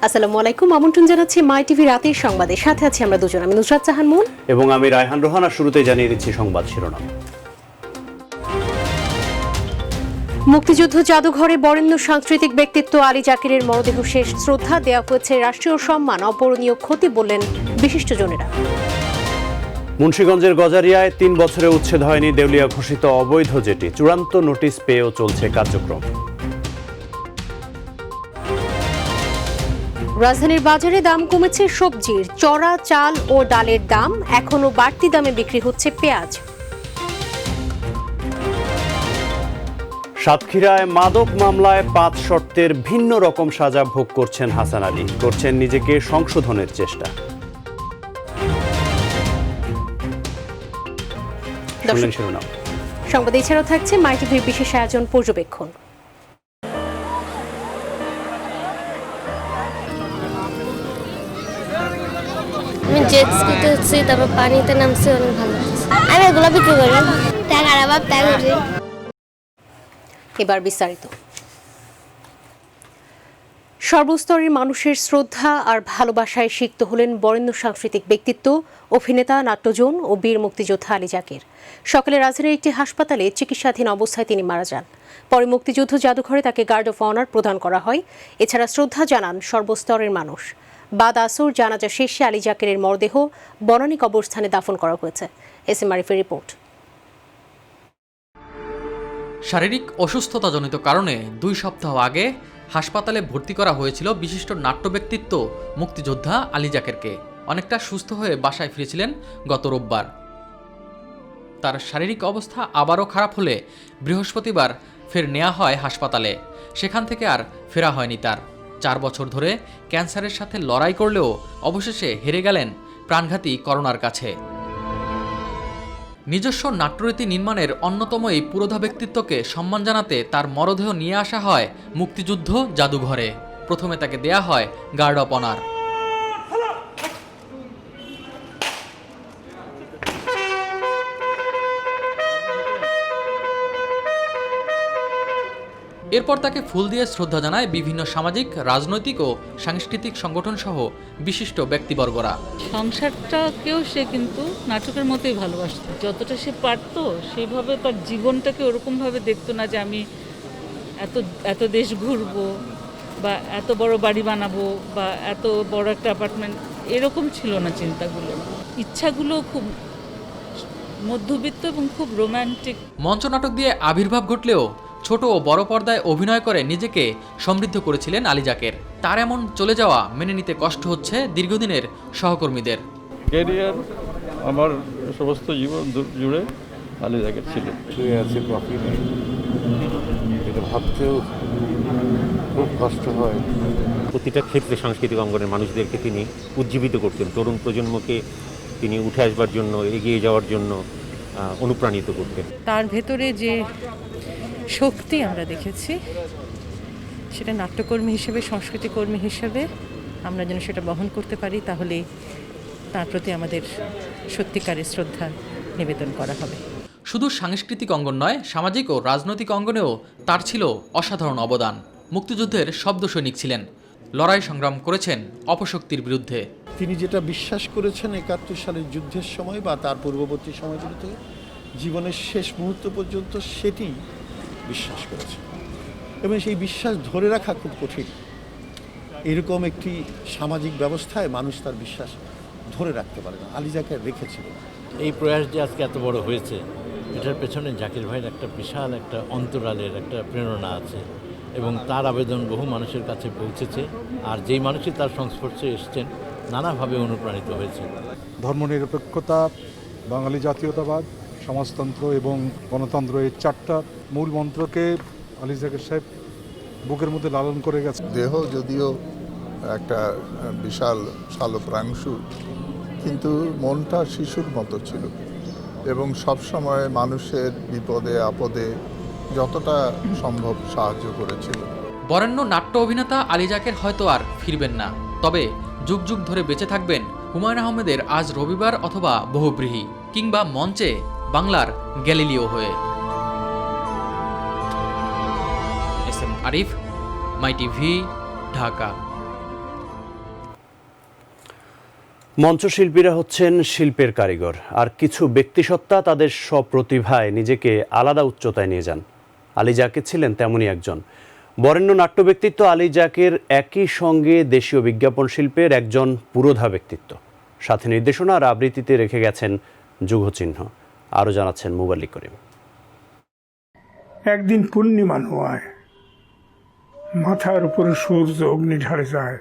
আসসালামু আলাইকুম, আমন্ত্রণ জানাচ্ছি মাই টিভি রাতের সংবাদে। সাথে আছি আমরা দুজন, আমি নুসরাত জাহান মুন এবং আমি রায়হান রোহান। আর শুরুতেই জানিয়ে দিচ্ছি সংবাদ শিরোনাম। মুক্তিযুদ্ধ জাদুঘরে বরেণ্য সাংস্কৃতিক ব্যক্তিত্ব আলী জাকেরের মরদেহ শেষ শ্রদ্ধা দেওয়া হয়েছে রাষ্ট্রীয় সম্মান, অপূরণীয় ক্ষতি বললেন বিশিষ্টজনেরা। মুন্সিগঞ্জের গজারিয়ায় ৩ বছরে উচ্ছেদ হয়নি দেউলিয়া ঘোষিত অবৈধ জেটি, চূড়ান্ত নোটিশ পেয়েও চলছে কার্যক্রম। রাজধানীর বাজারে দাম কমেছে সবজির, চড়া চাল ও ডালের দাম, এখনো বাড়তি দামে বিক্রি হচ্ছে পেঁয়াজ। সাতক্ষীরায় মাদক মামলায় ৫ শর্তের ভিন্ন রকম সাজা ভোগ করছেন হাসান আলী, করছেন নিজেকে সংশোধনের চেষ্টা। সংবাদ এছাড়াও থাকছে মাই টিভির বিশেষ আয়োজন পর্যবেক্ষণ। আমি জেট স্কিতে হচ্ছি, তারপর পানিতে নামছি, অনেক ভালো লাগছে। আমি এগুলো বিক্রি করি, টাকার অভাব তাই করি। এবার বিস্তারিত। সর্বস্তরের মানুষের শ্রদ্ধা আর ভালোবাসায় সিক্ত হলেন বরেণ্য সাংস্কৃতিক ব্যক্তিত্ব, অভিনেতা, নাট্যজন ও বীর মুক্তিযোদ্ধা আলী জাকের। সকালে রাজধানীর একটি হাসপাতালে চিকিৎসাধীন অবস্থায় তিনি মারা যান। পরে মুক্তিযুদ্ধ জাদুঘরে তাকে গার্ড অফ অনার প্রদান করা হয়। এছাড়া শ্রদ্ধা জানান সর্বস্তরের মানুষ। বাদ আসর জানাজা শেষে আলী জাকেরের মরদেহ বনানী কবরস্থানে দাফন করা হয়েছে। এস এম আরিফের রিপোর্ট। শারীরিক অসুস্থতাজনিত কারণে 2 সপ্তাহ আগে হাসপাতালে ভর্তি করা হয়েছিল বিশিষ্ট নাট্য ব্যক্তিত্ব মুক্তিযোদ্ধা আলী জাকেরকে। অনেকটা সুস্থ হয়ে বাসায় ফিরেছিলেন গত রোববার। তার শারীরিক অবস্থা আবারও খারাপ হলে বৃহস্পতিবার ফের নেওয়া হয় হাসপাতালে। সেখান থেকে আর ফেরা হয়নি তার। 4 বছর ধরে ক্যান্সারের সাথে লড়াই করলেও অবশেষে হেরে গেলেন প্রাণঘাতী করোনার কাছে। নিজস্ব নাট্যরীতি নির্মাণের অন্যতম এই পুরোধা ব্যক্তিত্বকে সম্মান জানাতে তার মরদেহ নিয়ে আসা হয় মুক্তিযুদ্ধ জাদুঘরে। প্রথমে তাকে দেয়া হয় গার্ড অফ অনার। এরপর তাকে ফুল দিয়ে শ্রদ্ধা জানায় বিভিন্ন সামাজিক, রাজনৈতিক ও সাংস্কৃতিক সংগঠন সহ বিশিষ্ট ব্যক্তিবর্গরা। সংসারটাকেও সে কিন্তু নাটকের মতোই ভালোবাসত। যতটা সে পারতো সেইভাবে তার জীবনটাকে ওরকমভাবে দেখতো না যে আমি এত দেশ ঘুরবো বা এত বড় বাড়ি বানাবো বা এত বড় একটা অ্যাপার্টমেন্ট, এরকম ছিল না চিন্তাগুলো। ইচ্ছাগুলো খুব মধ্যবিত্ত এবং খুব রোম্যান্টিক। মঞ্চনাটক দিয়ে আবির্ভাব ঘটলেও ছোট ও বড় পর্দায় অভিনয় করে নিজেকে সমৃদ্ধ করেছিলেন আলী জাকের। তার এমন চলে যাওয়া মেনে নিতে কষ্ট হচ্ছে দীর্ঘদিনের সহকর্মীদের। ক্যারিয়ার আমার সমস্ত জীবন জুড়ে আলী জাকের ছিল। শুয়ে আছে, কফি নেই, এটা ভাবতেও খুব কষ্ট হয়। প্রতিটা ক্ষেত্রে সাংস্কৃতিক অঙ্গনের মানুষদেরকে তিনি উজ্জীবিত করতেন। তরুণ প্রজন্মকে তিনি উঠে আসবার জন্য, এগিয়ে যাওয়ার জন্য অনুপ্রাণিত করতেন। তার ভেতরে যে শক্তি আমরা দেখেছি, সেটা নাট্যকর্মী হিসেবে, সংস্কৃতিকর্মী হিসেবে আমরা যেন সেটা বহন করতে পারি, তাহলে তার প্রতি আমাদের সত্যিকারের শ্রদ্ধা নিবেদন করা হবে। শুধু সাংস্কৃতিক অঙ্গন নয়, সামাজিক ও রাজনৈতিক অঙ্গনেও তার ছিল অসাধারণ অবদান। মুক্তিযুদ্ধের শব্দ সৈনিক ছিলেন, লড়াই সংগ্রাম করেছেন অপশক্তির বিরুদ্ধে। তিনি যেটা বিশ্বাস করেছেন 71 সালের যুদ্ধের সময় বা তার পূর্ববর্তী সময়গুলোতে, জীবনের শেষ মুহূর্ত পর্যন্ত সেটি বিশ্বাস করেছে এবং সেই বিশ্বাস ধরে রাখা খুব কঠিন। এরকম একটি সামাজিক ব্যবস্থায় মানুষ তার বিশ্বাস ধরে রাখতে পারে না, আলী জাকের রেখেছিল। এই প্রয়াস যে আজকে এত বড় হয়েছে, এটার পেছনে জাকির ভাইয়ের একটা বিশাল একটা অন্তরালের একটা প্রেরণা আছে এবং তার আবেদন বহু মানুষের কাছে পৌঁছেছে। আর যেই মানুষই তার সংস্পর্শে এসছেন নানাভাবে অনুপ্রাণিত হয়েছে। ধর্মনিরপেক্ষতা, বাঙালি জাতীয়তাবাদ, সমাজতন্ত্র এবং গণতন্ত্র, এই 4টা মূল মন্ত্রকে আলী জাকের সাহেব বুকের মধ্যে লালন করে গেছে। দেহ যদিও একটা বিশাল শালপ্রাংশু, কিন্তু মনটা শিশুর মতো ছিল এবং সবসময় মানুষের বিপদে আপদে যতটা সম্ভব সাহায্য করেছিল। বরেণ্য নাট্য অভিনেতা আলী জাকের হয়তো আর ফিরবেন না, তবে যুগ যুগ ধরে বেঁচে থাকবেন হুমায়ূন আহমেদের আজ রবিবার অথবা বহুব্রীহি, কিংবা মঞ্চে বাংলার গ্যালিলিও হয়ে। এস এম আরিফ, মাই টিভি, ঢাকা। মঞ্চশিল্পীরা হচ্ছেন শিল্পের কারিগর, আর কিছু ব্যক্তিসত্তা তাদের স্বপ্রতিভায় নিজেকে আলাদা উচ্চতায় নিয়ে যান। আলী জাকের ছিলেন তেমনই একজন। বরেণ্য নাট্য ব্যক্তিত্ব আলী জাকের একই সঙ্গে দেশীয় বিজ্ঞাপন শিল্পের একজন পুরোধা ব্যক্তিত্ব। সাথে নির্দেশনা আর আবৃত্তিতে রেখে গেছেন যুগচিহ্ন। আরও জানাচ্ছেন মুবাল্লিক করিম। একদিন পূর্ণিমা নোয়ায় মাথার উপরে সূর্য অগ্নি ঢালে যায়।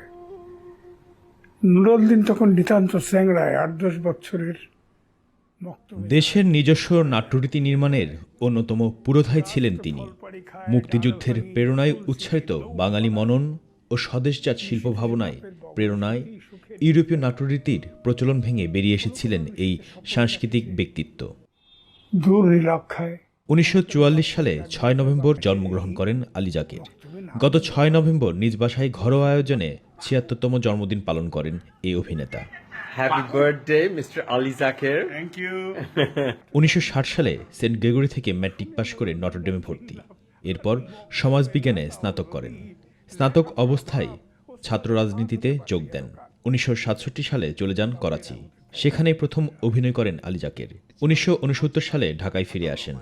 নুরুদ্দিন তখন নিতান্ত স্যাংরায় ৮-১০ বছরের। দেশের নিজস্ব নাট্যরীতি নির্মাণের অন্যতম পুরোধাই ছিলেন তিনি। মুক্তিযুদ্ধের প্রেরণায় উৎসারিত বাঙালি মনন ও স্বদেশজাত শিল্প ভাবনায় প্রেরণায় ইউরোপীয় নাট্যরীতির প্রচলন ভেঙে বেরিয়ে এসেছিলেন এই সাংস্কৃতিক ব্যক্তিত্ব। 1944 সালে 6 নভেম্বর জন্মগ্রহণ করেন আলী জাকের। গত 6 নভেম্বর নিজ বাসায় ঘরোয়া আয়োজনে ৭৬তম জন্মদিন পালন করেন এই অভিনেতা। Happy birthday mister Ali Zaker. Thank you. 1960 সালে সেন্ট গ্রেগরি থেকে ম্যাট্রিক পাশ করে নটরডেমে ভর্তি। এরপর সমাজবিজ্ঞানে স্নাতক করেন। স্নাতক অবস্থায় ছাত্র রাজনীতিতে যোগ দেন। 1967 সালে চলে যান করাচি। সেখানেই প্রথম অভিনয় করেন আলী জাকের। 1969 সালে ঢাকায় ফিরে আসেন।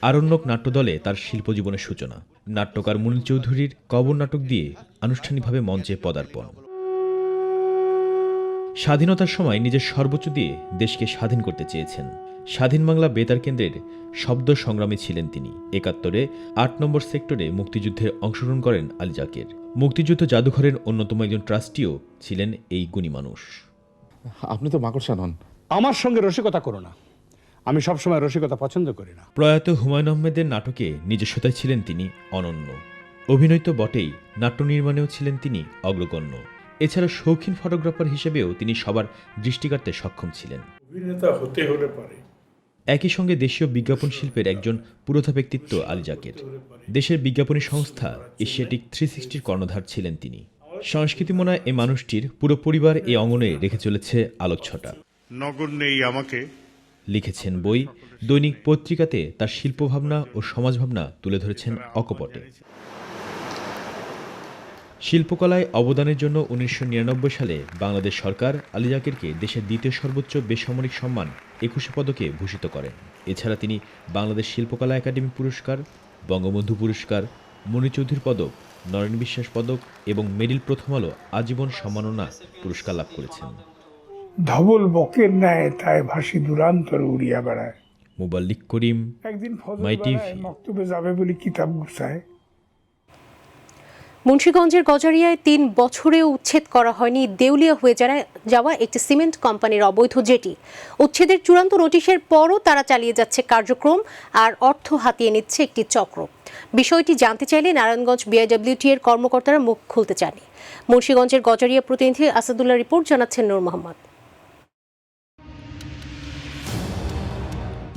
আরণ্যক নাট্যদলে তার শিল্পজীবনের সূচনা। নাট্যকার মুনীর চৌধুরীর কবর নাটক দিয়ে আনুষ্ঠানিকভাবে মঞ্চে পদার্পণ। স্বাধীনতার সময় নিজের সর্বোচ্চ দিয়ে দেশকে স্বাধীন করতে চেয়েছেন। স্বাধীন বাংলা বেতার কেন্দ্রের শব্দ সংগ্রামী ছিলেন তিনি। ৭১-এ ৮ নম্বর সেক্টরে মুক্তিযুদ্ধে অংশগ্রহণ করেন আলী জাকের। মুক্তিযুদ্ধ জাদুঘরের অন্যতম একজন ট্রাস্টিও ছিলেন এই গুণী মানুষ। আপনি তো মাকড়সা নন। আমার সঙ্গে রসিকতা করো না, আমি সবসময় রসিকতা পছন্দ করি না। প্রয়াত হুমায়ুন আহমেদের নাটকে নিজস্বতায় ছিলেন তিনি অনন্য। অভিনয় তো বটেই, নাট্য নির্মাণেও ছিলেন তিনি অগ্রগণ্য। এছাড়া শৌখিন ফটোগ্রাফার হিসেবেও তিনি সবার দৃষ্টি কাড়তে সক্ষম ছিলেন। অভিনেতা হতে হলে পারে। একই সঙ্গে দেশীয় বিজ্ঞাপন শিল্পের একজন পুরোধা ব্যক্তিত্ব আলী জাকের। দেশের বিজ্ঞাপনী সংস্থা এশিয়াটিক 360-র কর্ণধার ছিলেন তিনি। সংস্কৃতিমনা এই মানুষটির পুরো পরিবার এই অঙ্গনে রেখে চলেছে আলোকছটা। নগর নেই আমাকে লিখেছেন বই, দৈনিক পত্রিকাতে তার শিল্পভাবনা ও সমাজভাবনা তুলে ধরেছেন অকপটে। শিল্পকলায় অবদানের জন্য 1999 সালে বাংলাদেশ সরকার আলী জাকেরকে দেশের দ্বিতীয় সর্বোচ্চ বেসামরিক সম্মান 21 পদকে ভূষিত করেন। এছাড়া তিনি বাংলাদেশ শিল্পকলা একাডেমি পুরস্কার, বঙ্গবন্ধু পুরস্কার, মুনীর চৌধুরী পদক, নরেন বিশ্বাস পদক এবং মেরিল প্রথম আলো আজীবন সম্মাননা পুরস্কার লাভ করেছেন। ধবল বকের ন্যায় তাই ভাসি দূরান্তরে উড়িয়া বেড়ায়। মুবাল্লিক করিম, একদিন মাই টিভি। মক্তবে যাবে বলে কিতাব গুছায়। মুন্সিগঞ্জের গজারিয়ায় ৩ বছরেও উচ্ছেদ করা হয়নি দেউলিয়া হয়ে যাওয়া একটি সিমেন্ট কোম্পানির অবৈধ জেটি। উচ্ছেদের চূড়ান্ত নোটিশের পরও তারা চালিয়ে যাচ্ছে কার্যক্রম আর অর্থ হাতিয়ে নিচ্ছে একটি চক্র। বিষয়টি জানতে চাইলে নারায়ণগঞ্জ বিআইডব্লিউটি এর কর্মকর্তারা মুখ খুলতে চাননি। মুন্সিগঞ্জের গজারিয়া প্রতিনিধি আসাদুল্লাহ রিপোর্ট জানাচ্ছেন নূর মোহাম্মদ।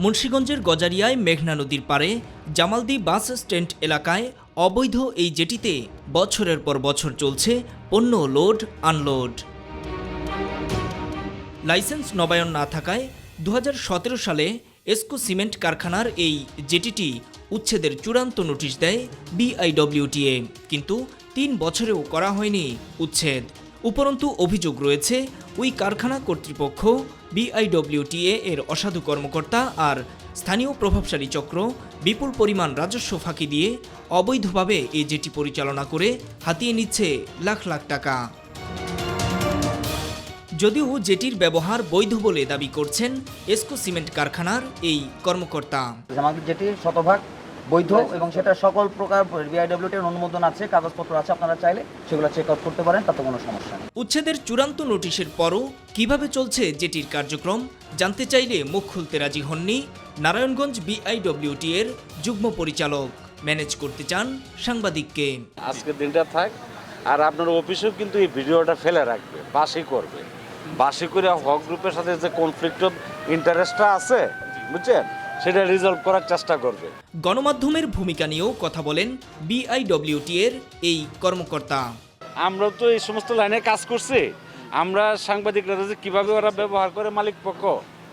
মুন্সিগঞ্জের গজারিয়ায় মেঘনা নদীর পাড়ে জামালদি বাস স্ট্যান্ড এলাকায় অবৈধ এই জেটিতে বছরের পর বছর চলছে পণ্য লোড আনলোড। লাইসেন্স নবায়ন না থাকায় 2017 সালে এসকো সিমেন্ট কারখানার এই জেটিটি উচ্ছেদের চূড়ান্ত নোটিশ দেয় বিআইডব্লিউটিএ, কিন্তু 3 বছরেও করা হয়নি উচ্ছেদ। উপরন্তু অভিযোগ রয়েছে ওই কারখানা কর্তৃপক্ষ, বিআইডব্লিউটিএ এর অসাধু কর্মকর্তা আর স্থানীয় প্রভাবশালী চক্র বিপুল পরিমাণ রাজস্ব ফাঁকি দিয়ে অবৈধভাবে এই জেটি পরিচালনা করে হাতিয়ে নিচ্ছে লাখ লাখ টাকা। যদিও জেটির ব্যবহার বৈধ বলে দাবি করছেন এসকো সিমেন্ট কারখানার এই কর্মকর্তা। আমাদের জেটি শতভাগ বৈধ এবং সেটা সকল প্রকার বিআইডব্লিউটির অনুমোদন আছে, কাগজপত্র আছে, আপনারা চাইলে সেগুলো চেক আউট করতে পারেন, তাতে কোনো সমস্যা নেই। উচ্ছেদের চূড়ান্ত নোটিশের পরও কিভাবে চলছে জেটির কার্যক্রম জানতে চাইলে মুখ খুলতে রাজি হননি নারায়ণগঞ্জ বিআইডব্লিউটি এর যুগ্ম পরিচালক। ম্যানেজ করতে চান সাংবাদিককে। আজকের দিনটা থাক, আর আপনার অফিসেও কিন্তু এই ভিডিওটা ফেলে রাখবে, বাসি করবে, বাসি করে হক গ্রুপের সাথে যে কনফ্লিক্ট অফ ইন্টারেস্টটা আছে, বুঝছেন, সেটা রিজলভ করার চেষ্টা করবে। গণমাধ্যমের ভূমিকা নিয়েও কথা বলেন বিআইডব্লিউটি এর এই কর্মকর্তা। আমরা তো এই সমস্ত লাইনে কাজ করছি, আমরা সাংবাদিকরা যে কীভাবে ওরা ব্যবহার করে মালিক পক্ষ,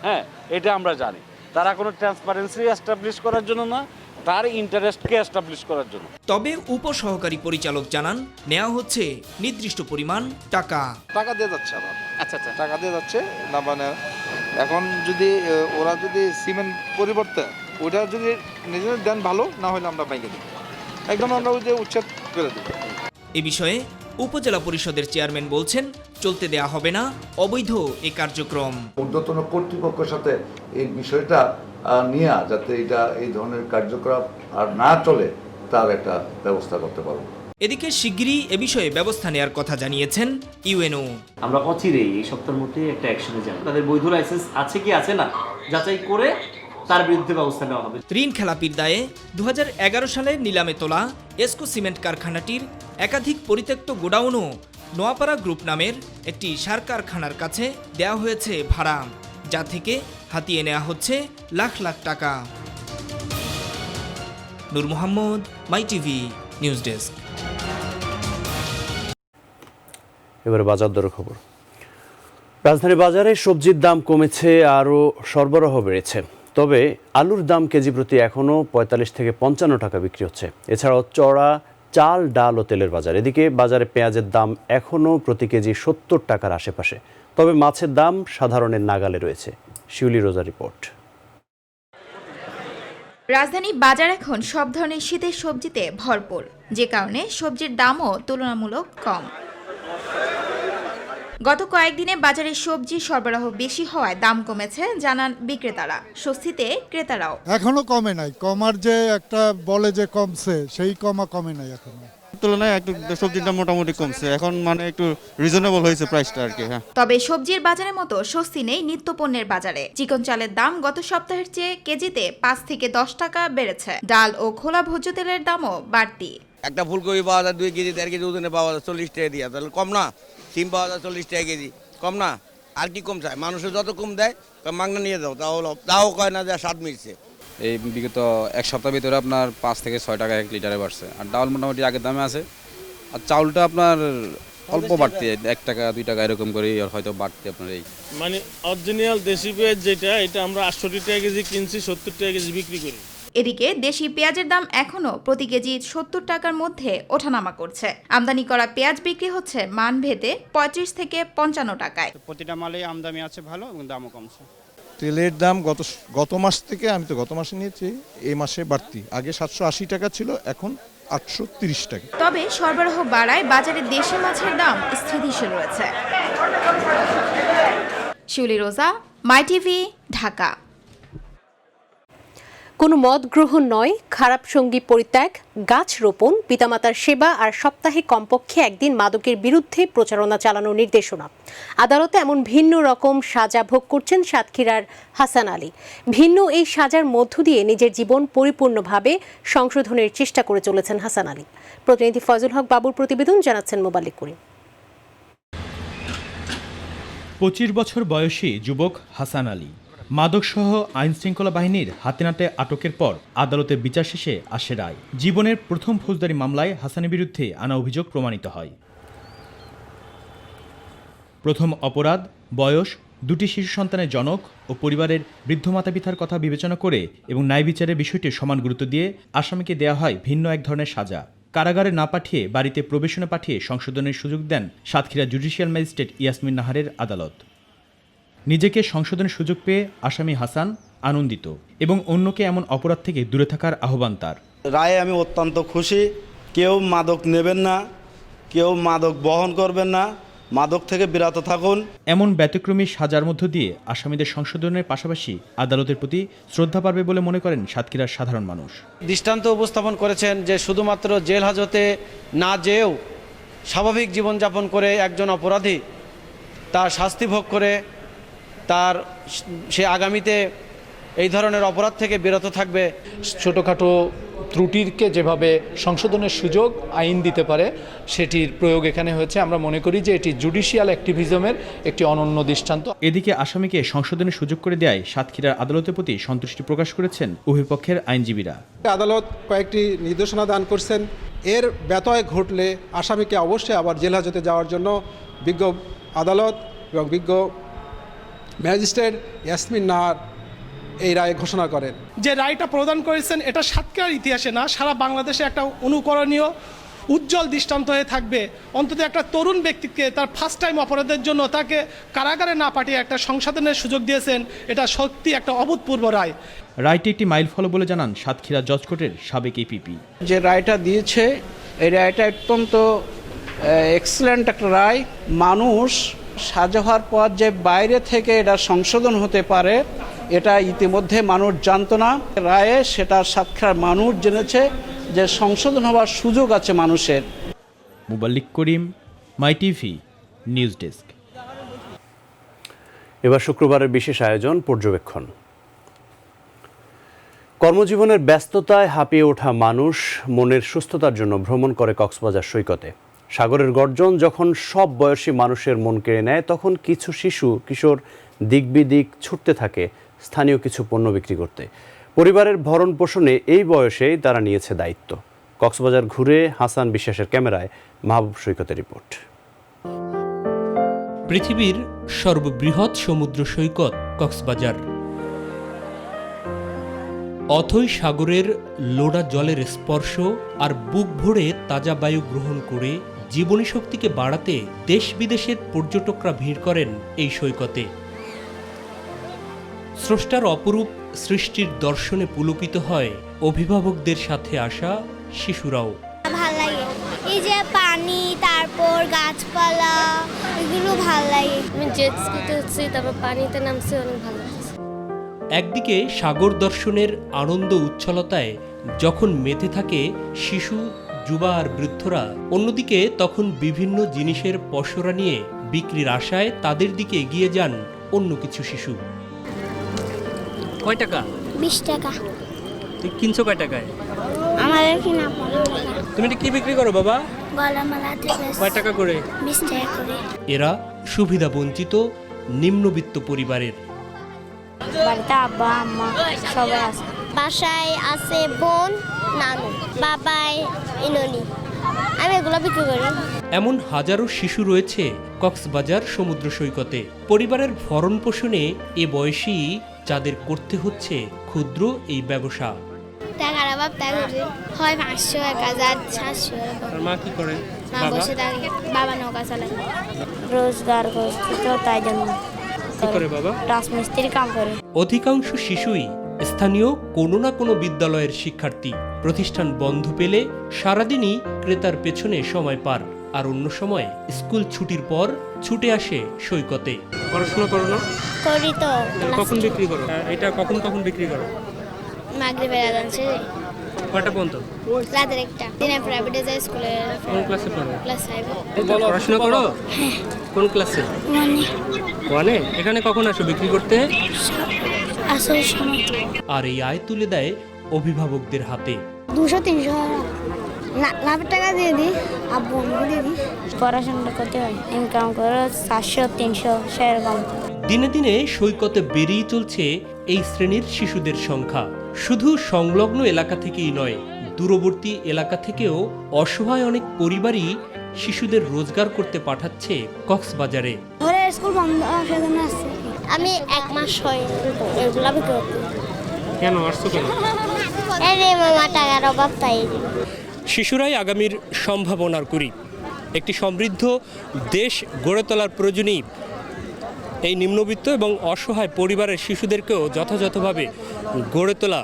হ্যাঁ, এটা আমরা জানি। তারা কোনো ট্রান্সপারেন্সি এস্টাবলিশ করার জন্য না, তার ইন্টারেস্টকে এস্টাবলিশ করার জন্য। তবে উপসহকারী পরিচালক জানান নেওয়া হচ্ছে নির্দিষ্ট পরিমাণ টাকা দিয়ে যাচ্ছে আবার। আচ্ছা টাকা দিয়ে যাচ্ছে না, মানে এখন যদি ওরা যদি সিমেন্ট পরিবর্তে ওটা যদি নিজেদের দেন ভালো, না হলে আমরা বাইকে দিই একদম, আমরা ওই যে উচ্ছেদ করে দেব। এ বিষয়ে উপজেলা পরিষদের চেয়ারম্যান বলছেন চলতে দেয়া হবে না অবৈধ এই কার্যক্রম। ঊর্ধ্বতন কর্তৃপক্ষের সাথে এই বিষয়টা নিয়ে যাতে এটা এই ধরনের কার্যক্রম আর না চলে তার একটা ব্যবস্থা করতে পারবো। এদিকে শিগগিরই এ বিষয়ে ব্যবস্থা নেওয়ার কথা জানিয়েছেন ইউএনও। আমরা অচিরেই এই সপ্তাহের মধ্যে একটা অ্যাকশনে যাব, তাদের বৈধ লাইসেন্স আছে কি আছে না যাচাই করে তার বিরুদ্ধে ব্যবস্থা নেওয়া হবে। ঋণ খেলাপির দায়ে 2011 সালে নিলামে তোলা এসকো সিমেন্ট কারখানাটির একাধিক পরিত্যক্ত গোডাউনও নোয়াপাড়া গ্রুপ নামের একটি সার কারখানার কাছে দেওয়া হয়েছে ভাড়া, যা থেকে হাতিয়ে নেওয়া হচ্ছে লাখ লাখ টাকা। নূর মোহাম্মদ, মাই টিভি নিউজ ডেস্ক। এবারে বাজার দরের খবর। রাজধানী বাজারে সবজির দাম কমেছে, আরও সরবরাহ বেড়েছে। তবে আলুর দাম কেজি প্রতি এখনও 45 থেকে 55 টাকা বিক্রি হচ্ছে। এছাড়াও চড়া চাল, ডাল ও তেলের বাজার। এদিকে বাজারে পেঁয়াজের দাম এখনও প্রতি কেজি 70 টাকার আশেপাশে। তবে মাছের দাম সাধারণের নাগালে রয়েছে। শিউলি রোজা রিপোর্ট। রাজধানী বাজার এখন সব ধরনের শীতের সবজিতে ভরপুর, যে কারণে সবজির দামও তুলনামূলক কম। গত কয়েকদিনে বাজারে সবজি সরবরাহ বেশি হওয়ায় দাম কমেছে জানান বিক্রেতারা। স্বস্তিতে ক্রেতারাও। এখনো কমে নাই, কমার যে একটা বলে যে কমছে সেই কমে নাই এখনো। তুলনায় একটু সবজির দাম মোটামুটি কমছে, এখন মানে একটু রিজনেবল হয়েছে প্রাইসটা আর কি। হ্যাঁ, তবে সবজির বাজারের মতো স্বস্তি নেই নিত্যপণ্যের বাজারে। চিকন চালের দাম গত সপ্তাহের চেয়ে কেজিতে 5 থেকে 10 টাকা বেড়েছে। ডাল ও খোলা ভোজ্য তেলের দামও বাড়তি। একটা ফুলকপি পাওয়া যায় 2 কেজি 1.5 কেজি ওজনে পাওয়া যায় 40 টাকা দিয়ে, তাহলে কম না? সিম পাওয়া যায় 40 টাকা কেজি, কম না? আর কি কম চায়? মানুষের যত কম দেয় মাংনা নিয়ে যাও, তাও কয় না যে স্বাদ মিলছে। এই বিগত এক সপ্তাহের ভিতরে আপনার 5 থেকে 6 টাকা 1 লিটারে বাড়ছে। আর ডাল মোটামুটি আগের দামে আছে। আর চাউলটা আপনার অল্প বাড়তি, 1 টাকা 2 টাকা এরকম করে হয়তো বাড়তি আপনার। এই মানে অরিজিনাল দেশি পেঁয়াজ যেটা, এটা আমরা 68 টাকা কেজি কিনছি, 70 টাকা কেজি বিক্রি করি। এদিকে দেশি পেঁয়াজের দাম এখনো প্রতি কেজি 70 টাকার মধ্যে ওঠানামা করছে। আমদানি করা পেঁয়াজ বিক্রি হচ্ছে মানভেদে 35 থেকে 55 টাকায়। প্রতিটা মালে আমদানি আছে ভালো এবং দামও কমছে। তেলের দাম গত মাস থেকে, আমি তো গত মাসে নিয়েছি, এই মাসে বাড়তি। আগে 780 টাকা ছিল, এখন 830 টাকা। তবে সরবরাহ বাড়ায় বাজারে দেশি মাছের দাম স্থিতিশীল রয়েছে। শিউলি রোজা, মাই টিভি, ঢাকা। কোনো মদ গ্রহণ নয়, খারাপ সঙ্গী পরিত্যাগ, গাছ রোপণ, পিতামাতার সেবা আর সপ্তাহে কমপক্ষে একদিন মাদকের বিরুদ্ধে প্রচারণা চালানোর নির্দেশনা। আদালতে এমন ভিন্ন রকম সাজা ভোগ করছেন সাতক্ষীরার হাসান আলী। ভিন্ন এই সাজার মধ্য দিয়ে নিজের জীবন পরিপূর্ণভাবে সংশোধনের চেষ্টা করে চলেছেন হাসান আলী। প্রতিনিধি ফয়জুল হক বাবুর প্রতিবেদন, জানাচ্ছেন মোবাল্লিক করিম। 25 বছর বয়সী যুবক হাসান আলী মাদকসহ আইনশৃঙ্খলা বাহিনীর হাতেনাতে আটকের পর আদালতে বিচার শেষে আসে রায়। জীবনের প্রথম ফৌজদারি মামলায় হাসানের বিরুদ্ধে আনা অভিযোগ প্রমাণিত হয়। প্রথম অপরাধ, বয়স, 2টি শিশু সন্তানের জনক ও পরিবারের বৃদ্ধ মাতাপিতার কথা বিবেচনা করে এবং ন্যায় বিচারের বিষয়টি সমান গুরুত্ব দিয়ে আসামিকে দেওয়া হয় ভিন্ন এক ধরনের সাজা। কারাগারে না পাঠিয়ে বাড়িতে প্রবেশনে পাঠিয়ে সংশোধনের সুযোগ দেন সাতক্ষীরা জুডিশিয়াল ম্যাজিস্ট্রেট ইয়াসমিন নাহারের আদালত। নিজেকে সংশোধনের সুযোগ পেয়ে আসামি হাসান আনন্দিত এবং অন্যকে এমন অপরাধ থেকে দূরে থাকার আহ্বান তার। রায়ে আমি অত্যন্ত খুশি। কেউ মাদক নেবেন না, কেউ মাদক বহন করবেন না, মাদক থেকে বিরত থাকুন। এমন ব্যতিক্রমী সাজার মধ্য দিয়ে আসামিদের সংশোধনের পাশাপাশি আদালতের প্রতি শ্রদ্ধা পাবে বলে মনে করেন সাতক্ষীরার সাধারণ মানুষ। দৃষ্টান্ত উপস্থাপন করেছেন যে শুধুমাত্র জেল হাজতে না যেয়েও স্বাভাবিক জীবনযাপন করে একজন অপরাধী তার শাস্তি ভোগ করে সে আগামীতে এই ধরনের অপরাধ থেকে বিরত থাকবে। ছোটোখাটো ত্রুটিকে যেভাবে সংশোধনের সুযোগ আইন দিতে পারে সেটির প্রয়োগ এখানে হয়েছে। আমরা মনে করি যে এটি জুডিশিয়াল অ্যাক্টিভিজমের একটি অনন্য দৃষ্টান্ত। এদিকে আসামিকে সংশোধনের সুযোগ করে দেয় সাতক্ষীরার আদালতের প্রতি সন্তুষ্টি প্রকাশ করেছেন উভয় পক্ষের আইনজীবীরা। আদালত কয়েকটি নির্দেশনা দান করছেন। এর ব্যত্যয় ঘটলে আসামিকে অবশ্যই আবার জেল হাজতে যাওয়ার জন্য বিজ্ঞ আদালত এবং বিজ্ঞ ম্যাজিস্ট্রেট ইয়াসমিন নাহার এই রায় ঘোষণা করেন। যে রায়টা প্রদান করেছেন এটা সাতক্ষীরার ইতিহাসে না, সারা বাংলাদেশে একটা অনুকরণীয় উজ্জ্বল দৃষ্টান্ত হয়ে থাকবে। অন্তত একটা তরুণ ব্যক্তিকে তার ফার্স্ট টাইম অপরাধের জন্য তাকে কারাগারে না পাঠিয়ে একটা সংশোধনের সুযোগ দিয়েছেন, এটা সত্যি একটা অভূতপূর্ব রায়। রায়টি একটি মাইলফলক বলে জানান সাতক্ষীরা জজ কোর্টের সাবেক এপিপি। যে রায়টা দিয়েছে এই রায়টা অত্যন্ত এক্সেলেন্ট একটা রায়। মানুষ সাজা হওয়ার পর যে বাইরে থেকে এটা সংশোধন হতে পারে এটা ইতিমধ্যে মানুষ জানতো না। রায়ে সেটা সাতক্ষীরার মানুষ জেনেছে যে সংশোধন হওয়ার সুযোগ আছে মানুষের। মুবাল্লিক করিম, মাই টিভি, নিউজ ডেস্ক। এবার শুক্রবারের বিশেষ আয়োজন পর্যবেক্ষণ। কর্মজীবনের ব্যস্ততায় হাঁপিয়ে ওঠা মানুষ মনের সুস্থতার জন্য ভ্রমণ করে কক্সবাজার সৈকতে। সাগরের গর্জন যখন সব বয়সী মানুষের মন কেড়ে নেয়, তখন কিছু শিশু কিশোর দিক বিদিক ছুটতে থাকে স্থানীয় কিছু পণ্য বিক্রি করতে। পরিবারের ভরণ পোষণে এই বয়সেই তারা নিয়েছে দায়িত্ব। কক্সবাজার ঘুরে হাসান বিশ্বাসের ক্যামেরায় মাহবুব সৈকতের রিপোর্ট। পৃথিবীর সর্ববৃহৎ সমুদ্র সৈকত কক্সবাজার। অথই সাগরের লোড়া জলের স্পর্শ আর বুক ভরে তাজা বায়ু গ্রহণ করে জীবনী শক্তিকে বাড়াতে দেশ বিদেশের পর্যটকরা ভিড় করেন এই সৈকতে। স্রষ্টার অপরূপ সৃষ্টির দর্শনে পুলকিত হয় অভিভাবকদের সাথে আসা শিশুরাও। ভাল লাগে এই যে পানি, তারপর গাছপালা, এগুলো ভাল লাগে। আমি জেট স্কিতে হচ্ছে, তারপর পানিতে নামছে, অনেক ভালো লাগছে। একদিকে সাগর দর্শনের আনন্দ উচ্ছলতায় যখন মেতে থাকে শিশু, যুবা আর বৃদ্ধরা, অন্যদিকে তখন বিভিন্ন জিনিসের পসরা নিয়ে বিক্রির আশায় তাদের দিকে এগিয়ে যান অন্য কিছু শিশু। কয় টাকা? 20 টাকা। তুই কিনছো কয় টাকায়? আমাদের কিনা 15 টাকা। তুমি এটা কি বিক্রি করো বাবা? গলামালা থেকে। কয় টাকা করে? 20 টাকা করে। এরা সুবিধা বঞ্চিত নিম্নবিত্ত পরিবারের। বাড়িতে আব্বা আম্মা সবাই আছে। বাসায় আছে বোন, নানু, বাবাই, ইননি। আমি এগুলো বিক্রি করি। এমন হাজারো শিশু রয়েছে কক্সবাজার সমুদ্র সৈকতে। পরিবারের ভরণ পোষণে এ বয়সী যাদের করতে হচ্ছে ক্ষুদ্র এই ব্যবসা। টাকার অভাব তাই করে হয় 500, 1000, 700। আর মা কি করে? মা বসে থাকে, বাবা নৌকা চালায়। রোজগার করতে তো তাই জন্য। কি করে বাবা? রাজমিস্ত্রির কাম করে। অধিকাংশ শিশুই স্থানীয় কোনো না কোনো বিদ্যালয়ের শিক্ষার্থী। প্রতিষ্ঠান বন্ধ পেলে সারাদিনই ক্রেতার পেছনে সময় পার, আর অন্য সময় স্কুল ছুটির পর ছুটে আসে সৈকতে। পড়াশোনা করো না? করি তো। কখন বিক্রি করো এটা? কখন বিক্রি করো? মাগরিবের আজান শেষে। কয়টা পর্যন্ত? রাতের 1টা। দিনে প্রাইভেটে যাই, স্কুলে। কোন ক্লাসে পড়ো? ক্লাস 5। পড়াশোনা করো? কোন ক্লাসে? 1-এ। এখানে কখন আসো বিক্রি করতে? আসলে সময়। আর এই আয় তুলে দেয় অভিভাবকদের হাতে। 200-300 লাভ টাকা দিয়ে দিই, আব্বু দিয়ে দিই। পড়াশোনা করতে হয়, ইনকাম করে 400-300 সেরকম। দিনে দিনে সৈকতে বেড়েই চলছে এই শ্রেণীর শিশুদের সংখ্যা। শুধু সংলগ্ন এলাকা থেকেই নয়, দূরবর্তী এলাকা থেকেও অসহায় অনেক পরিবারই শিশুদের রোজগার করতে পাঠাচ্ছে কক্সবাজারে। ঘরে স্কুল বন্ধ, সেজন্য আসছে। আমি 1 মাস হয় এগুলা বিক্রি করতে। কেন আসছো কেন? এই রে মামা, টাকার অভাব তাই। শিশুরাই আগামীর সম্ভাবনার কুড়ি। একটি সমৃদ্ধ দেশ গড়ে তোলার প্রয়োজনেই এই নিম্নবিত্ত এবং অসহায় পরিবারের শিশুদেরকেও যথাযথভাবে গড়ে তোলা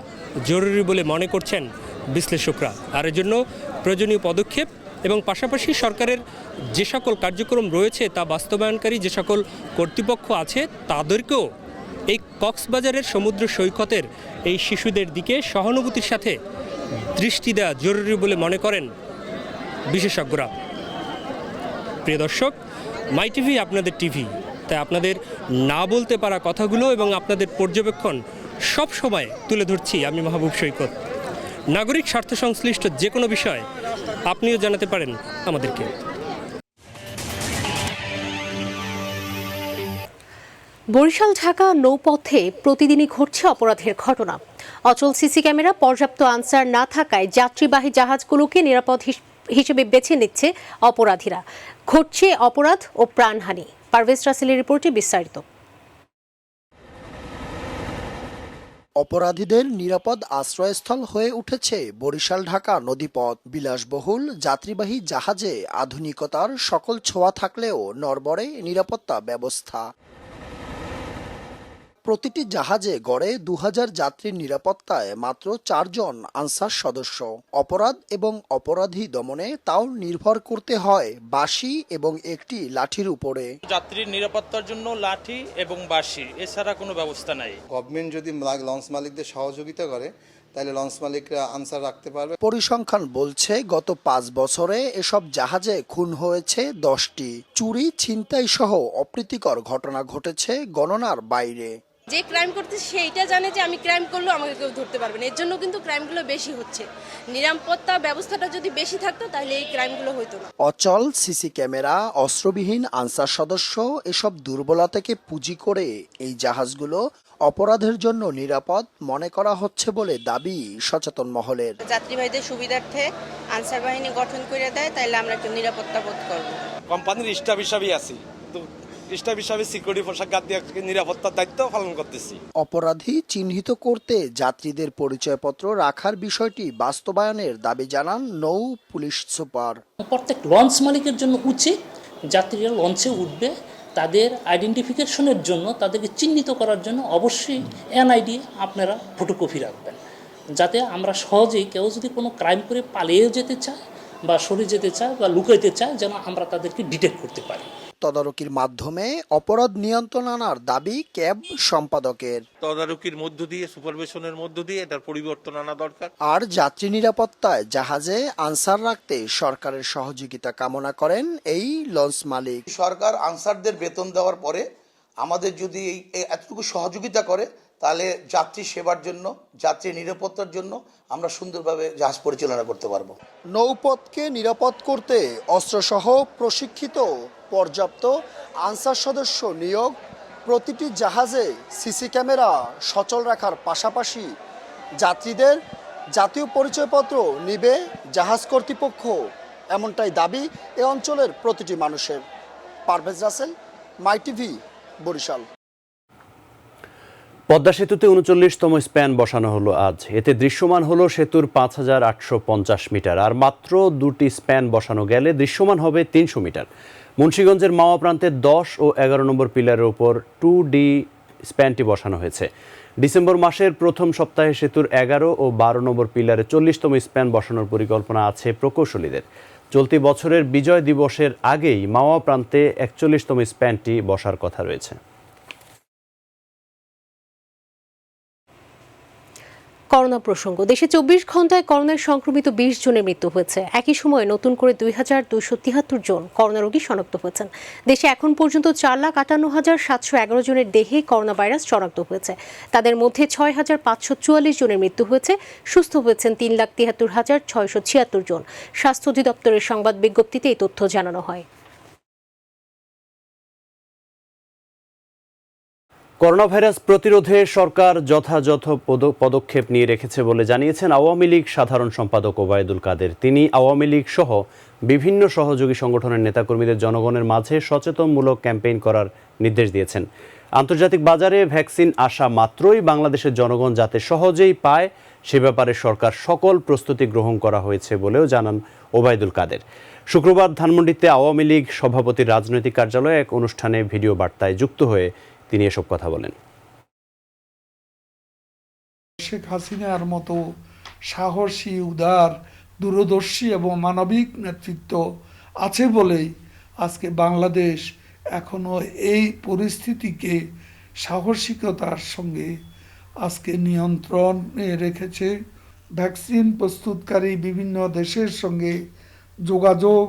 জরুরি বলে মনে করছেন বিশ্লেষকরা। আর এর জন্য প্রয়োজনীয় পদক্ষেপ এবং পাশাপাশি সরকারের যে সকল কার্যক্রম রয়েছে তা বাস্তবায়নকারী যে সকল কর্তৃপক্ষ আছে তাদেরকেও এই কক্সবাজারের সমুদ্র সৈকতের এই শিশুদের দিকে সহানুভূতির সাথে দৃষ্টি দেওয়া জরুরি বলে মনে করেন বিশেষজ্ঞরা। প্রিয় দর্শক, মাই টিভি আপনাদের টিভি, তাই আপনাদের না বলতে পারা কথাগুলো এবং আপনাদের পর্যবেক্ষণ সব সময় তুলে ধরছি আমি মাহবুব সৈকত। নাগরিক স্বার্থ সংশ্লিষ্ট যে কোনো বিষয় আপনিও জানাতে পারেন আমাদেরকে। বরিশাল ঢাকা নৌপথে প্রতিদিনই ঘটছে অপরাধের ঘটনা। অচল সিসি ক্যামেরা, পর্যাপ্ত আনসার না থাকায় যাত্রীবাহী জাহাজগুলোকে নিরাপদ হিসেবে বেছে নিচ্ছে অপরাধীরা। ঘটছে অপরাধ ও প্রাণহানি। পারভেজ রাসেলের রিপোর্টে বিস্তারিত। অপরাধীদের নিরাপদ আশ্রয়স্থল হয়ে উঠেছে বরিশাল ঢাকা নদীপথ। বিলাসবহুল যাত্রীবাহী জাহাজে আধুনিকতার সকল ছোঁয়া থাকলেও নড়বড়ে নিরাপত্তা ব্যবস্থা। প্রতিটি জাহাজে গড়ে 2000 যাত্রীর নিরাপত্তায় মাত্র 4 জন আনসার সদস্য। অপরাধ এবং অপরাধী দমনে তাও নির্ভর করতে হয় বাঁশি এবং একটি লাঠির উপরে। যাত্রীর নিরাপত্তার জন্য লাঠি এবং বাঁশি, এছাড়া কোনো ব্যবস্থা নাই। গভর্নমেন্ট যদি লঞ্চ মালিকদের সহযোগিতা করে তাহলে লঞ্চ মালিকরা আনসার রাখতে পারবে। পরিসংখ্যান বলছে গত 5 বছরে এসব জাহাজে খুন হয়েছে 10টি। চুরি, ছিনতাই সহ অপ্রীতিকর ঘটনা ঘটেছে গণনার বাইরে। যে ক্রাইম করতেছে সেইটা জানে যে আমি ক্রাইম করলেও আমাকে কেউ ধরতে পারবে না, এর জন্য কিন্তু ক্রাইমগুলো বেশি হচ্ছে। নিরাপত্তা ব্যবস্থাটা যদি বেশি থাকতো তাহলে এই ক্রাইমগুলো হতো না। অচল সিসি ক্যামেরা, অস্ত্রবিহীন আনসার সদস্য, এসব দুর্বলতাকে পুঁজি করে এই জাহাজগুলো অপরাধের জন্য নিরাপদ মনে করা হচ্ছে বলে দাবি সচেতন মহলের। যাত্রীবাহীদের সুবিধার্থে আনসার বাহিনী গঠন করে দেয়, তাইলে আমরা একটু নিরাপত্তা বোধ করব। কোম্পানির স্টাফ হিসাবেই আছি, তো স্টাফ হিসাবে সিকিউরিটি পোশাক দিয়ে নিরাপত্তার দায়িত্ব পালন করতেছি। অপরাধী চিহ্নিত করতে যাত্রীদের পরিচয়পত্র রাখার বিষয়টি বাস্তবায়নের দাবি জানান নৌ পুলিশ সুপার। প্রত্যেক লঞ্চ মালিকের জন্য উচিত যাত্রীরা লঞ্চে উঠবে, তাদের আইডেন্টিফিকেশনের জন্য, তাদেরকে চিহ্নিত করার জন্য অবশ্যই এনআইডি আপনারা ফটোকপি রাখবেন, যাতে আমরা সহজেই কেউ যদি কোনো ক্রাইম করে পালিয়ে যেতে চায় বা সরে যেতে চায় বা লুকাইতে চায়, যেন আমরা তাদেরকে ডিটেক্ট করতে পারি। তদারকির মাধ্যমে অপরাধ নিয়ন্ত্রণ আনার দাবি ক্যাব সম্পাদকের। তদারকির মধ্য দিয়ে, সুপারভিশনের মধ্য দিয়ে এটার পরিবর্তন আনা দরকার। আর যাত্রী নিরাপত্তায় জাহাজে আনসার রাখতে সরকারের সহযোগিতা কামনা করেন এই লঞ্চ মালিক। সরকার আনসারদের বেতন দেওয়ার পরে আমাদের যদি এতটুকু সহযোগিতা করে তাহলে যাত্রী সেবার জন্য, যাত্রী নিরাপত্তার জন্য আমরা সুন্দরভাবে জাহাজ পরিচালনা করতে পারবো। নৌপথকে নিরাপদ করতে অস্ত্রসহ প্রশিক্ষিত পর্যাপ্ত আনসার সদস্য নিয়োগ, প্রতিটি জাহাজে সিসি ক্যামেরা সচল রাখার পাশাপাশি যাত্রীদের জাতীয় পরিচয়পত্র নিবে জাহাজ কর্তৃপক্ষ, এমনটাই দাবি এ অঞ্চলের প্রতিটি মানুষের। পারভেজ রাসেল, মাই টিভি, বরিশাল। পদ্মা সেতুতে 39তম স্প্যান বসানো হলো আজ। এতে দৃশ্যমান হলো সেতুর 5850 মিটার, আর মাত্র 2টি স্প্যান বসানো গেলে দৃশ্যমান হবে 300 মিটার। মুন্সিগঞ্জের মাওয়া প্রান্তে 10 ও 11 নম্বর পিলারের উপর 2D স্প্যানটি বসানো হয়েছে। ডিসেম্বর মাসের প্রথম সপ্তাহে সেতুর 11 ও 12 নম্বর পিলারে 40তম স্প্যান বসানোর পরিকল্পনা আছে প্রকৌশলীদের। চলতি বছরের বিজয় দিবসের আগেই মাওয়া প্রান্তে 41তম স্প্যানটি বসার কথা রয়েছে। করোনা প্রসঙ্গ। দেশে 24 ঘন্টায় করোনায় সংক্রমিত 20 জনের মৃত্যু হয়েছে। একই সময়ে নতুন করে 2273 জন করোনা রোগী শনাক্ত হয়েছেন। দেশে এখন পর্যন্ত 4,58,711 জনের দেহে করোনা ভাইরাস শনাক্ত হয়েছে। তাদের মধ্যে 6,544 জনের মৃত্যু হয়েছে। সুস্থ হয়েছেন 3,73,676 জন। স্বাস্থ্য অধিদপ্তরের সংবাদ বিজ্ঞপ্তিতে এই তথ্য জানানো হয়। করোনা ভাইরাস প্রতিরোধে সরকার যথাযথ পদক্ষেপ নিয়ে রেখেছে বলে জানিয়েছেন আওয়ামী লীগ সাধারণ সম্পাদক ওবায়দুল কাদের। তিনি আওয়ামী লীগ সহ বিভিন্ন সহযোগী সংগঠনের নেতাকর্মীদের জনগণের মাঝে সচেতনমূলক ক্যাম্পেইন করার নির্দেশ দিয়েছেন। আন্তর্জাতিক বাজারে ভ্যাকসিন আসা মাত্রই বাংলাদেশের জনগণ যাতে সহজেই পায় সে ব্যাপারে সরকার সকল প্রস্তুতি গ্রহণ করা হয়েছে বলেও জানান ওবায়দুল কাদের। শুক্রবার ধানমন্ডিতে আওয়ামী লীগ সভাপতির রাজনৈতিক কার্যালয়ে এক অনুষ্ঠানে ভিডিও বার্তায় যুক্ত হয়ে তিনি এসব কথা বলেন। শেখ হাসিনার মতো সাহসী, উদার, দূরদর্শী এবং মানবিক নেতৃত্ব আছে বলেই আজকে বাংলাদেশ এখনো এই পরিস্থিতিকে সাহসিকতার সঙ্গে আজকে নিয়ন্ত্রণে রেখেছে। ভ্যাকসিন প্রস্তুতকারী বিভিন্ন দেশের সঙ্গে যোগাযোগ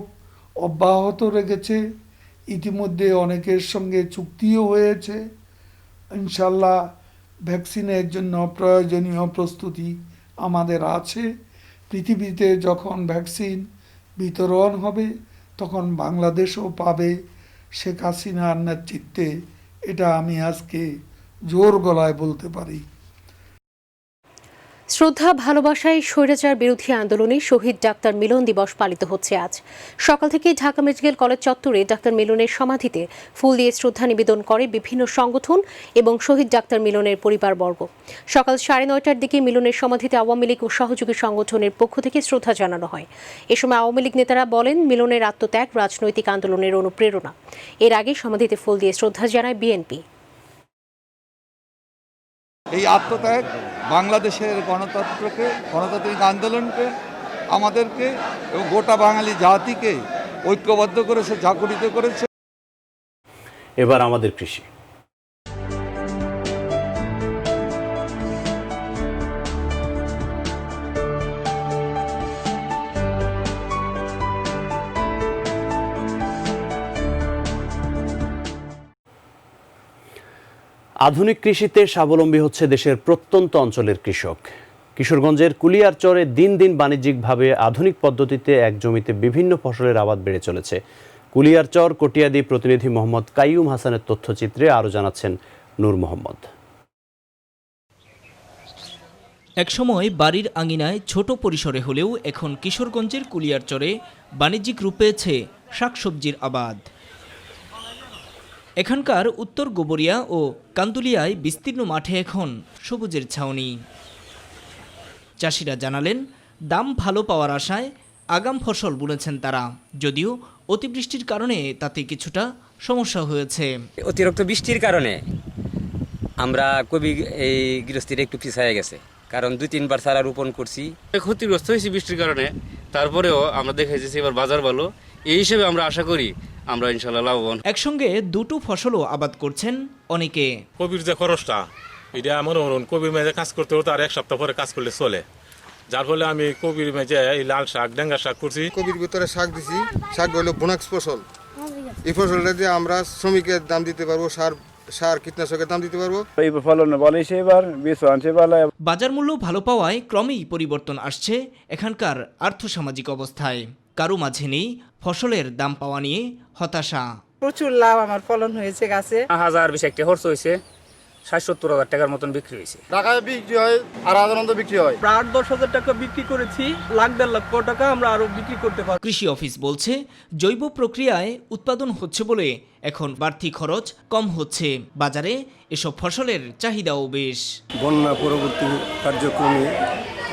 অব্যাহত রেখেছে। ইতিমধ্যে অনেকের সঙ্গে চুক্তিও হয়েছে। ইনশাল্লাহ ভ্যাকসিনের জন্য প্রয়োজনীয় প্রস্তুতি আমাদের আছে। পৃথিবীতে যখন ভ্যাকসিন বিতরণ হবে তখন বাংলাদেশও পাবে শেখ হাসিনার নেতৃত্বে, এটা আমি আজকে জোর গলায় বলতে পারি। শ্রদ্ধা ভালোবাসায় স্বৈরাচার বিরোধী আন্দোলনে শহীদ ডাক্তার মিলন দিবস পালিত হচ্ছে আজ। সকাল থেকে ঢাকা মেডিকেল কলেজ চত্বরে ডাক্তার মিলনের সমাধিতে ফুল দিয়ে শ্রদ্ধা নিবেদন করে বিভিন্ন সংগঠন এবং শহীদ ডাক্তার মিলনের পরিবারবর্গ। সকাল 9:30টার দিকে মিলনের সমাধিতে আওয়ামী লীগ ও সহযোগী সংগঠনের পক্ষ থেকে শ্রদ্ধা জানানো হয়। এ সময় আওয়ামী লীগ নেতারা বলেন, মিলনের আত্মত্যাগ রাজনৈতিক আন্দোলনের অনুপ্রেরণা। এর আগে সমাধিতে ফুল দিয়ে শ্রদ্ধা জানায় বিএনপি। এই আত্মত্যাগ বাংলাদেশের গণতান্ত্রিক আন্দোলনকে, আমাদেরকে এবং গোটা বাঙালি জাতিকে ঐক্যবদ্ধ করেছে, জাগরিত করেছে। এবার আমাদের কৃষি। আধুনিক কৃষিতে স্বাবলম্বী হচ্ছে দেশের প্রত্যন্ত অঞ্চলের কৃষক। কিশোরগঞ্জের কুলিয়ারচরে দিন দিন বাণিজ্যিকভাবে আধুনিক পদ্ধতিতে এক জমিতে বিভিন্ন ফসলের আবাদ বেড়ে চলেছে। কুলিয়ারচর কটিয়াদি প্রতিনিধি মোহাম্মদ কাইয়ুম হাসানের তথ্যচিত্রে আরও জানাচ্ছেন নূর মোহাম্মদ। একসময় বাড়ির আঙিনায় ছোট পরিসরে হলেও এখন কিশোরগঞ্জের কুলিয়ারচরে বাণিজ্যিক রূপ পেয়েছে শাকসবজির আবাদ। এখানকার উত্তর গোবরিয়া ও কান্দুলিয়ায় বিস্তীর্ণ মাঠে এখন সবুজের ছাউনি। চাষিরা জানালেন, দাম ভালো পাওয়ার আশায় আগাম ফসল বুনেছেন তারা, যদিও অতিবৃষ্টির কারণে তাতে কিছুটা সমস্যা হয়েছে। অতিরিক্ত বৃষ্টির কারণে আমরা কবি এই গৃহস্থির একটু পিছায় গেছে, কারণ 2-3 বার চারা রোপণ করছি। ক্ষতিগ্রস্ত হয়েছি বৃষ্টির কারণে, তারপরেও আমরা দেখেছি এবার বাজার ভালো, এই হিসেবে আমরা আশা করি আমরা ইনশাল্লাহ লাভবান। একসঙ্গে দুটো ফসলও আবাদ করছেন অনেকে। কবির যে খরচটা, এটা মনে করুন কবির মেঝে কাজ করতে হতো আর 1 সপ্তাহ পরে কাজ করলে চলে, যার ফলে আমি কবির মেঝে এই লাল শাক, ডেঙ্গা শাক করছি। কবির ভিতরে শাক দিছি, শাক হলো বোনাক্স ফসল। এই ফসলটা দিয়ে আমরা শ্রমিকের দাম দিতে পারবো, সার কীটনাশকের দাম দিতে পারবো। এই ফলন ভালো হয়েছে, এবার বীজ আনছে ভালো। বাজার মূল্য ভালো পাওয়ায় ক্রমেই পরিবর্তন আসছে এখানকার আর্থসামাজিক অবস্থায়। কারো মাঝে নেই ফসলের দাম পাওয়া নিয়ে হতাশা। প্রচুর লাভ আমার ফলন হয়েছে গাছে। 1020 একটা খরচ হয়েছে, 60-70 হাজার টাকার মতন বিক্রি হয়েছে। ঢাকায় বিক্রি হয় আর সাধারণত বিক্রি হয় প্রায় 10 হাজার টাকা বিক্রি করেছি, 1.5 লক্ষ টাকা আমরা আরো বিক্রি করতে পারি। কৃষি অফিস বলছে, জৈব প্রক্রিয়ায় উৎপাদন হচ্ছে বলে এখন বাড়তি খরচ কম হচ্ছে। বাজারে এসব ফসলের চাহিদাও বেশ। বন্যা পরবর্তী কার্যক্রমে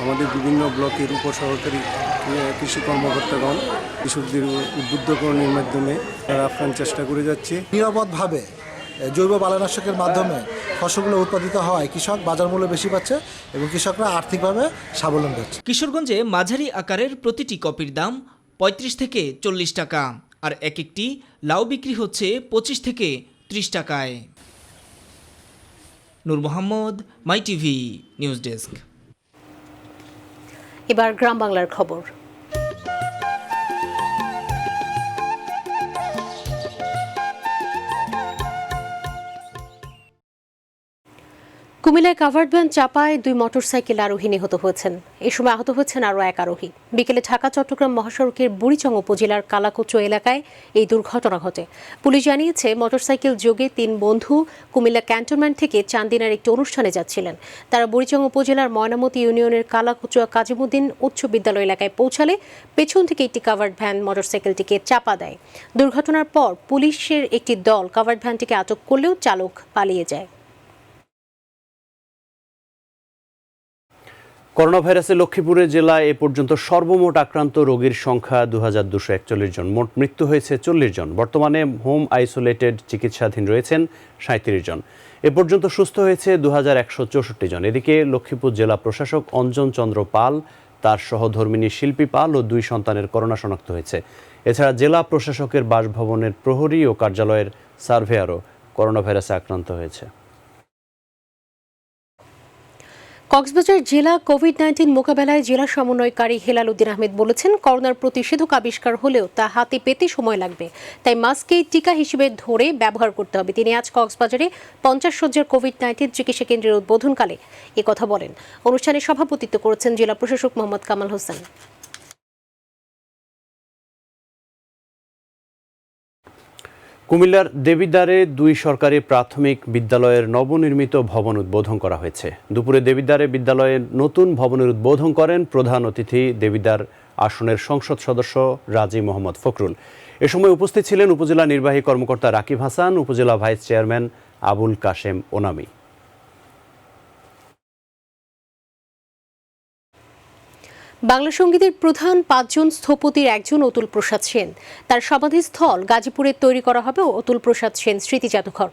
আমাদের বিভিন্ন ব্লকের উপসহকারী কৃষি কর্মকর্তাগণ কৃষকদের উদ্বুদ্ধকরণের মাধ্যমে তারা আপ্রাণ চেষ্টা করে যাচ্ছে। নিরাপদভাবে জৈব বালানাশকের মাধ্যমে ফসলগুলো উৎপাদিত হওয়ায় কৃষক বাজার মূল্য বেশি পাচ্ছে এবং কৃষকরা আর্থিকভাবে স্বাবলম্বী হচ্ছে। কিশোরগঞ্জে মাঝারি আকারের প্রতিটি কপির দাম 35 থেকে 40 টাকা, আর এক একটি লাউ বিক্রি হচ্ছে 25 থেকে 30 টাকায়। নূর মোহাম্মদ, মাই টিভি নিউজ ডেস্ক। এবার গ্রাম বাংলার খবর। কুমিল্লায় কাভার্ড ভ্যান চাপায় 2 মোটরসাইকেল আরোহী নিহত হয়েছেন। এ সময় আহত হয়েছেন আরও 1 আরোহী। বিকেলে ঢাকা চট্টগ্রাম মহাসড়কের বুড়িচং উপজেলার কালাকুচো এলাকায় এই দুর্ঘটনা ঘটে। পুলিশ জানিয়েছে, মোটরসাইকেল যোগে 3 বন্ধু কুমিল্লা ক্যান্টনমেন্ট থেকে চান্দিনার একটি অনুষ্ঠানে যাচ্ছিলেন। তারা বুড়িচং উপজেলার ময়নামতি ইউনিয়নের কালাকুচো কাজিমুদ্দিন উচ্চ বিদ্যালয় এলাকায় পৌঁছালে পেছন থেকে একটি কাভার্ড ভ্যান মোটরসাইকেলটিকে চাপা দেয়। দুর্ঘটনার পর পুলিশের একটি দল কাভার্ড ভ্যানটিকে আটক করলেও চালক পালিয়ে যায়। করোনা ভাইরাসে লক্ষ্মীপুরে জেলায় এ পর্যন্ত সর্বমোট আক্রান্ত রোগীর সংখ্যা 2241 জন। মোট মৃত্যু হয়েছে 40 জন। বর্তমানে হোম আইসোলেটেড চিকিৎসাধীন রয়েছেন 37 জন। এ পর্যন্ত সুস্থ হয়েছে 2164 জন। এদিকে লক্ষ্মীপুর জেলা প্রশাসক অঞ্জন চন্দ্র পাল, তার সহধর্মিণী শিল্পী পাল ও 2 সন্তানের করোনা শনাক্ত হয়েছে। এছাড়া জেলা প্রশাসকের বাসভবনের প্রহরী ও কার্যালয়ের সার্ভেয়ারও করোনা ভাইরাসে আক্রান্ত হয়েছে। কক্সবাজার জেলা কোভিড-19 মোকাবেলায় জেলা সমন্বয়কারী হেলাল উদ্দিন আহমেদ বলেছেন, করোনার প্রতিষেধক আবিষ্কার হলেও তা হাতে পেতে সময় লাগবে, তাই মাস্ককে টিকা হিসেবে ধরে ব্যবহার করতে হবে। তিনি আজ কক্সবাজারে 50 শয্যার কোভিড-19 চিকিৎসা কেন্দ্রের উদ্বোধনকালে একথা বলেন। অনুষ্ঠানে সভাপতিত্ব করেছেন জেলা প্রশাসক মোহাম্মদ কামাল হোসেন। কুমিল্লার দেবিদ্বারে 2 সরকারি প্রাথমিক বিদ্যালয়ের নবনির্মিত ভবন উদ্বোধন করা হয়েছে। দুপুরে দেবিদ্বারে বিদ্যালয়ের নতুন ভবনের উদ্বোধন করেন প্রধান অতিথি দেবিদ্বার আসনের সংসদ সদস্য রাজী মোহাম্মদ ফখরুল। এ সময় উপস্থিত ছিলেন উপজেলা নির্বাহী কর্মকর্তা রাকিব হাসান, উপজেলা ভাইস চেয়ারম্যান আবুল কাশেম ওনামি। বাংলা সঙ্গীতের প্রধান 5 জন স্থপতির একজন অতুল প্রসাদ সেন। তার সমাধিস্থল গাজীপুরে তৈরি করা হবে অতুল প্রসাদ সেন স্মৃতি জাদুঘর।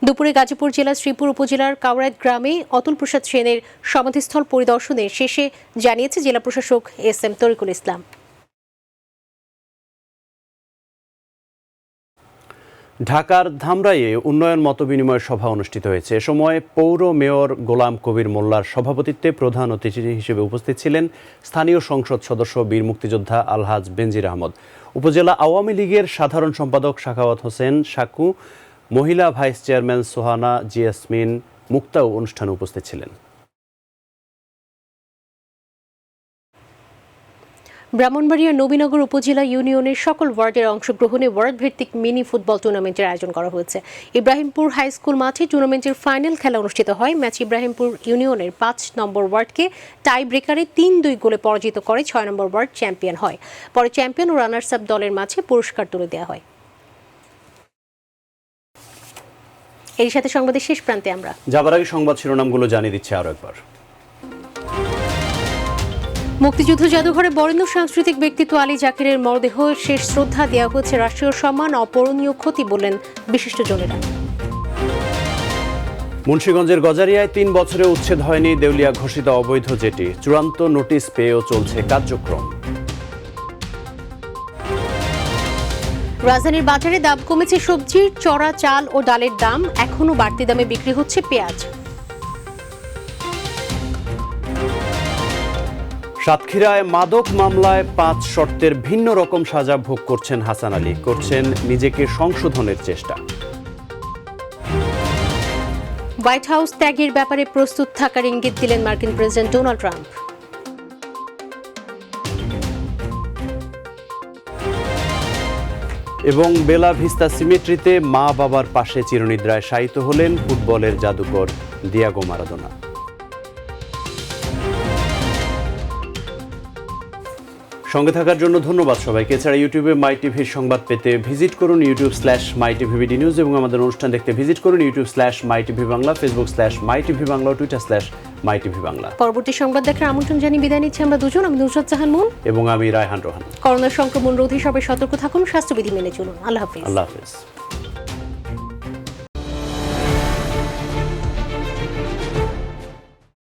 দুপুরে গাজীপুর জেলার শ্রীপুর উপজেলার কাউরাইত গ্রামে অতুল প্রসাদ সেনের সমাধিস্থল পরিদর্শনের শেষে জানিয়েছে জেলা প্রশাসক SM তরিকুল ইসলাম। ঢাকার ধামরাইয়ে উন্নয়ন মতবিনিময় সভা অনুষ্ঠিত হয়েছে। এ সময় পৌর মেয়র গোলাম কবির মোল্লার সভাপতিত্বে প্রধান অতিথি হিসেবে উপস্থিত ছিলেন স্থানীয় সংসদ সদস্য বীর মুক্তিযোদ্ধা আলহাজ বেনজির আহমদ, উপজেলা আওয়ামী লীগের সাধারণ সম্পাদক সাখাওয়াত হোসেন সাকু, মহিলা ভাইস চেয়ারম্যান সোহানা জিয়াসমিন মুক্তাও অনুষ্ঠানে উপস্থিত ছিলেন। ব্রাহ্মণবাড়িয়ার নবীনগর উপজেলা ইউনিয়নের সকল ওয়ার্ডের অংশগ্রহণে ওয়ার্ড ভিত্তিক মিনি ফুটবল টুর্নামেন্টের আয়োজন করা হয়েছে। ইব্রাহিমপুর হাই স্কুল মাঠে টুর্নামেন্টের ফাইনাল খেলা অনুষ্ঠিত হয়। ম্যাচ ইব্রাহিমপুর ইউনিয়নের 5 নম্বর ওয়ার্ডকে টাই ব্রেকারে 3-2 গোলে পরাজিত করে 6 নম্বর ওয়ার্ড চ্যাম্পিয়ন হয়। পরে চ্যাম্পিয়ন ও রানার্স আপ দলের মাঝে পুরস্কার তুলে দেওয়া হয়। এর সাথে সংবাদের শেষ প্রান্তে আমরা যাবার আগে সংবাদ শিরোনামগুলো জানিয়ে দিচ্ছি আরো একবার। মুক্তিযুদ্ধ জাদুঘরে বরেণ্য সাংস্কৃতিক ব্যক্তিত্ব আলী জাকেরের মরদেহ শেষ শ্রদ্ধা দেওয়া হচ্ছে। রাষ্ট্রীয় সম্মান অপূরণীয় ক্ষতি বললেন বিশিষ্টজনেরা। মুন্সিগঞ্জের গজারিয়ায় 3 বছরে উচ্ছেদ হয়নি দেউলিয়া ঘোষিত অবৈধ জেটি, চূড়ান্ত নোটিশ পেয়েও চলছে কার্যক্রম। রাজধানীর বাজারে দাম কমেছে সবজির, চড়া চাল ও ডালের দাম, এখনো বাড়তি দামে বিক্রি হচ্ছে পেঁয়াজ। সাতক্ষীরায় মাদক মামলায় 5 শর্তের ভিন্ন রকম সাজা ভোগ করছেন হাসান আলী, করছেন নিজেকে সংশোধনের চেষ্টা। হোয়াইট হাউস ত্যাগের ব্যাপারে প্রস্তুত থাকার ইঙ্গিত দিলেন মার্কিন প্রেসিডেন্ট ডোনাল্ড ট্রাম্প। এবং বেলা ভিস্তা সিমেট্রিতে মা বাবার পাশে চিরনিদ্রায় শায়িত হলেন ফুটবলের জাদুকর দিয়াগো মারাদোনা। সঙ্গে থাকার জন্য ধন্যবাদ সবাইকে। এছাড়া ইউটিউবে মাই টিভির সংবাদ পেতে ভিজিট করুন youtube/mytvbd নিউজ এবং আমাদের অনুষ্ঠান দেখতে ভিজিট করুন youtube/mytv Bangla, facebook/mytv Bangla, twitter/mytv Bangla. পরবর্তী সংবাদ দেখার আমন্ত্রণ জানিয়ে বিদায় নিচ্ছি আমরা দুজন। আমি নুসরাত জাহান মুন এবং আমি রায়হান রোহান। করোনা সংক্রমণ রোধে সবাই সতর্ক থাকুন, স্বাস্থ্যবিধি মেনে চলুন। আল্লাহ হাফেজ। আল্লাহ হাফেজ।